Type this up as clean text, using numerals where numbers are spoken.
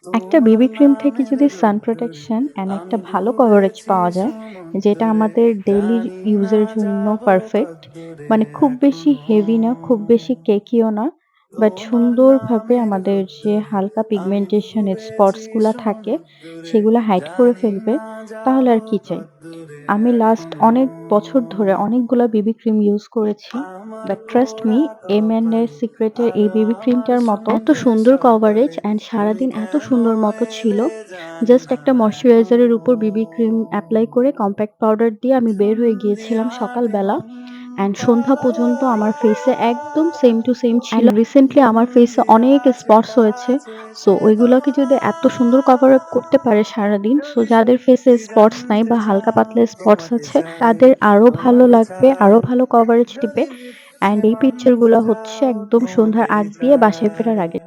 একটা baby cream থেকে যদি সান প্রোটেকশন অ্যান্ড একটা ভালো কভারেজ পাওয়া যায়, যেটা আমাদের ডেইলি ইউজ এর জন্য পারফেক্ট। মানে খুব বেশি হেভি না, খুব বেশি কেকিও না। বাট সুন্দরভাবে আমাদের যে হালকা পিগমেন্টেশন এর স্পটস গুলা থাকে, সেগুলা হাইড করে ফেলবে। তাহলে আর কি চাই? আমি লাস্ট অনেক বছর ধরে অনেকগুলা বেবি ক্রিম ইউজ করেছি। বাট ট্রাস্ট মি, এর সিক্রেটের এই বেবি ক্রিমটার মতো এত সুন্দর কভারেজ অ্যান্ড সারাদিন এত সুন্দর মতো ছিল। জাস্ট একটা ময়েশ্চারাইজার এর উপর বেবি ক্রিম এপ্লাই করে কমপ্যাক্ট পাউডার দিয়ে আমি বের হয়ে গিয়েছিলাম সকালবেলা। অ্যান্ড সন্ধ্যা পর্যন্ত আমার ফেসে একদম সেম টু সেম ছিল। অ্যান্ড রিসেন্টলি আমার ফেসে অনেক স্পটস হয়েছে। সো ওইগুলাকে যদি এত সুন্দর কভার আপ করতে পারে সারাদিন, সো যাদের ফেসে স্পটস নাই বা হালকা পাতলা স্পটস আছে, তাদের আরো ভালো লাগবে, আরো ভালো কভারেজ দিবে। অ্যান্ড এই পিকচার গুলা হচ্ছে একদম সন্ধ্যার আগ দিয়ে বাসায় ফেরার আগে।